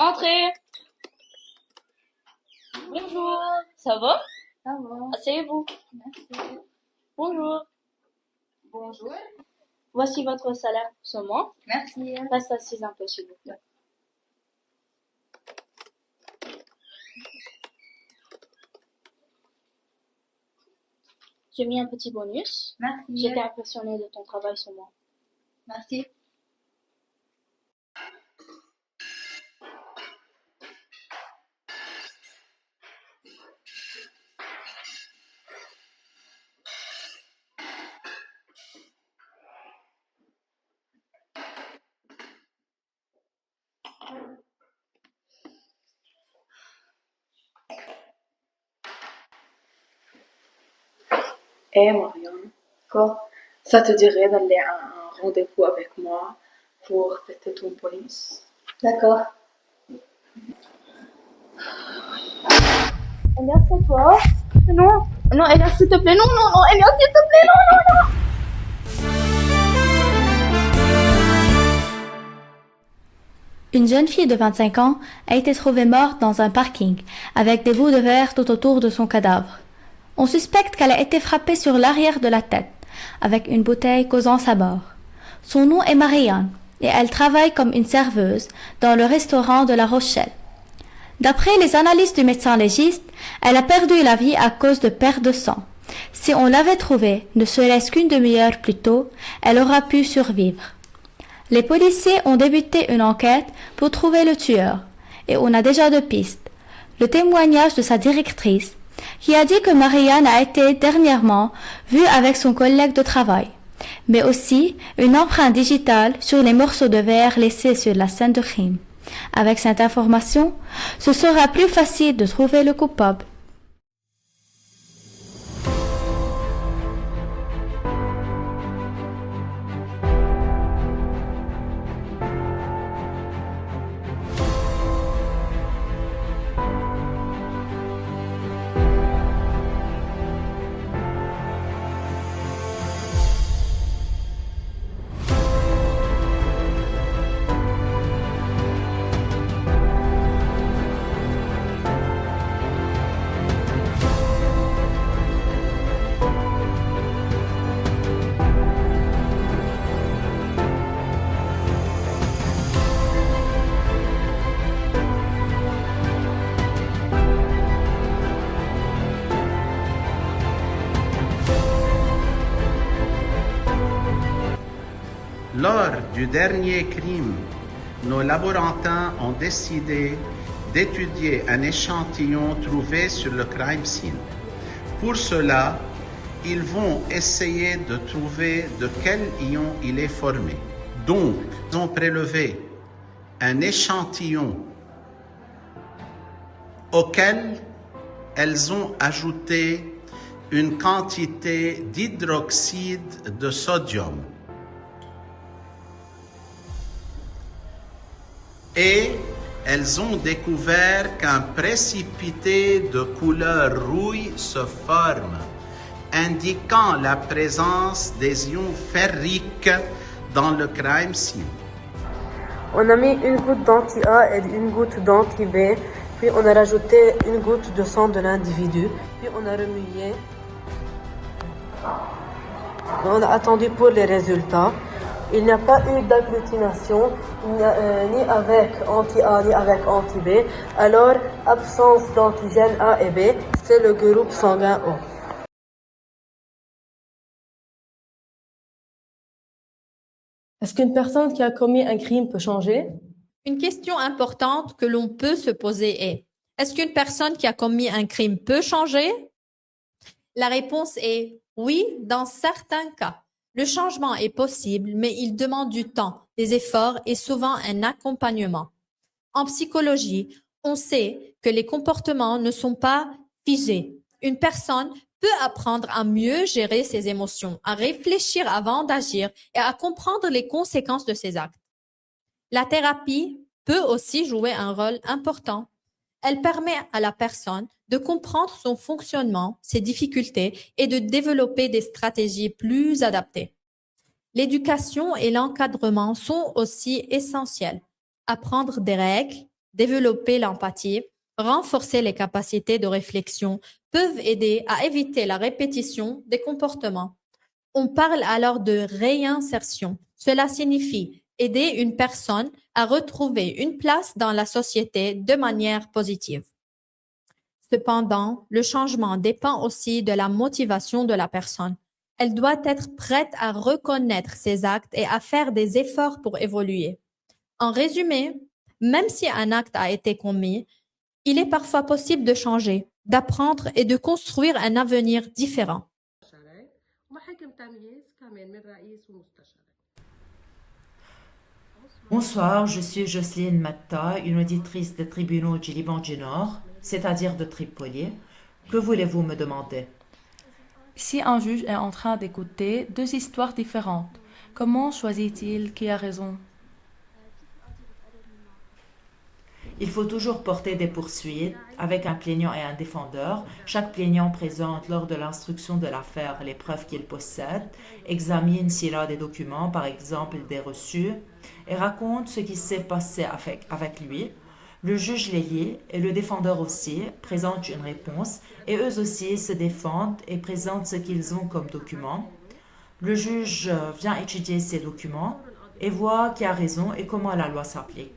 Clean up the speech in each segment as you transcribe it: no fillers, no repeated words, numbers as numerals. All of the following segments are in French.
Entrez. Bonjour. Ça va? Ça va, Asseyez-vous. merci. Bonjour. Bonjour. Voici votre salaire pour ce mois. Merci. Reste assise un peu, s'il vous plaît. J'ai mis un petit bonus. Merci. J'étais impressionnée de ton travail ce mois. Merci. Eh Marianne, quoi? Ça te dirait d'aller à un rendez-vous avec moi pour fêter ton bonus? D'accord. Elias, c'est toi? Non. Non, Elias, s'il te plaît. Non, non, non. Elias, s'il te plaît. Non, non, non. Une jeune fille de 25 ans a été trouvée morte dans un parking, avec des bouts de verre tout autour de son cadavre. On suspecte qu'elle a été frappée sur l'arrière de la tête, avec une bouteille causant sa mort. Son nom est Marianne, et elle travaille comme une serveuse dans le restaurant de La Rochelle. D'après les analyses du médecin légiste, elle a perdu la vie à cause de perte de sang. Si on l'avait trouvée, ne serait-ce qu'une demi-heure plus tôt, elle aura pu survivre. Les policiers ont débuté une enquête pour trouver le tueur, et on a déjà deux pistes. Le témoignage de sa directrice, qui a dit que Marianne a été dernièrement vue avec son collègue de travail, mais aussi une empreinte digitale sur les morceaux de verre laissés sur la scène de crime. Avec cette information, ce sera plus facile de trouver le coupable. Lors du dernier crime, nos laborantins ont décidé d'étudier un échantillon trouvé sur le crime scene. Pour cela, ils vont essayer de trouver de quel ion il est formé. Donc, ils ont prélevé un échantillon auquel elles ont ajouté une quantité d'hydroxyde de sodium. Et elles ont découvert qu'un précipité de couleur rouille se forme, indiquant la présence des ions ferriques dans le crime scene. On a mis une goutte d'anti-A et une goutte d'anti-B, puis on a rajouté une goutte de sang de l'individu, puis on a remué. On a attendu pour les résultats. Il n'y a pas eu d'agglutination ni avec anti-A ni avec anti-B. Alors, absence d'antigènes A et B, c'est le groupe sanguin O. Est-ce qu'une personne qui a commis un crime peut changer? Une question importante que l'on peut se poser est, est-ce qu'une personne qui a commis un crime peut changer? La réponse est oui, dans certains cas. Le changement est possible, mais il demande du temps, des efforts et souvent un accompagnement. En psychologie, on sait que les comportements ne sont pas figés. Une personne peut apprendre à mieux gérer ses émotions, à réfléchir avant d'agir et à comprendre les conséquences de ses actes. La thérapie peut aussi jouer un rôle important. Elle permet à la personne de comprendre son fonctionnement, ses difficultés et de développer des stratégies plus adaptées. L'éducation et l'encadrement sont aussi essentiels. Apprendre des règles, développer l'empathie, renforcer les capacités de réflexion, peuvent aider à éviter la répétition des comportements. On parle alors de réinsertion. Cela signifie aider une personne à retrouver une place dans la société de manière positive. Cependant, le changement dépend aussi de la motivation de la personne. Elle doit être prête à reconnaître ses actes et à faire des efforts pour évoluer. En résumé, même si un acte a été commis, il est parfois possible de changer, d'apprendre et de construire un avenir différent. Bonsoir, je suis Jocelyne Matta, une auditrice des tribunaux du Liban du Nord, c'est-à-dire de Tripoli. Que voulez-vous me demander? Si un juge est en train d'écouter deux histoires différentes, comment choisit-il qui a raison? Il faut toujours porter des poursuites avec un plaignant et un défendeur. Chaque plaignant présente lors de l'instruction de l'affaire les preuves qu'il possède, examine s'il a des documents, par exemple des reçus, et raconte ce qui s'est passé avec lui. Le juge les lit et le défendeur aussi présente une réponse et eux aussi se défendent et présentent ce qu'ils ont comme documents. Le juge vient étudier ces documents et voit qui a raison et comment la loi s'applique.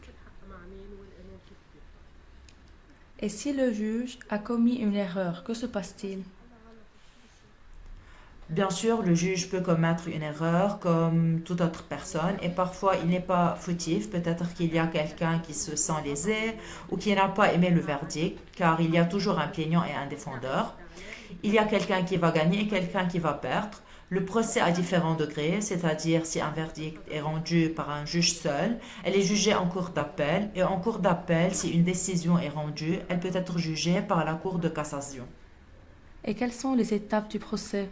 Et si le juge a commis une erreur, que se passe-t-il? Bien sûr, le juge peut commettre une erreur comme toute autre personne et parfois il n'est pas fautif. Peut-être qu'il y a quelqu'un qui se sent lésé ou qui n'a pas aimé le verdict, car il y a toujours un plaignant et un défendeur. Il y a quelqu'un qui va gagner et quelqu'un qui va perdre. Le procès à différents degrés, c'est-à-dire si un verdict est rendu par un juge seul, elle est jugée en cour d'appel et en cour d'appel, si une décision est rendue, elle peut être jugée par la cour de cassation. Et quelles sont les étapes du procès?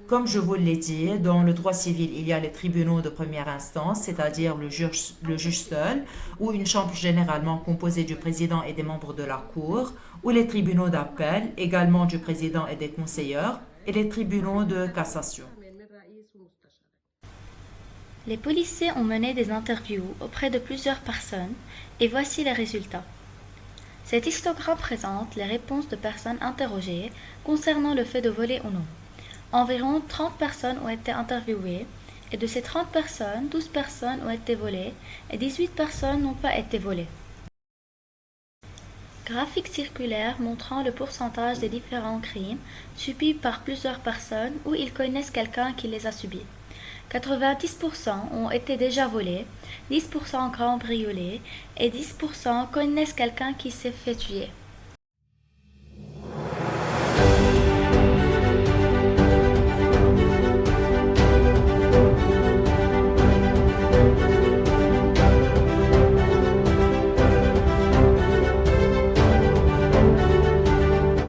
Comme je vous l'ai dit, dans le droit civil, il y a les tribunaux de première instance, c'est-à-dire le juge seul, ou une chambre généralement composée du président et des membres de la cour, ou les tribunaux d'appel, également du président et des conseillers, et les tribunaux de cassation. Les policiers ont mené des interviews auprès de plusieurs personnes et voici les résultats. Cet histogramme présente les réponses de personnes interrogées concernant le fait de voler ou non. Environ 30 personnes ont été interviewées et de ces 30 personnes, 12 personnes ont été volées et 18 personnes n'ont pas été volées. Graphique circulaire montrant le pourcentage des différents crimes subis par plusieurs personnes ou ils connaissent quelqu'un qui les a subis. 90% ont été déjà volés, 10% cambriolés et 10% connaissent quelqu'un qui s'est fait tuer.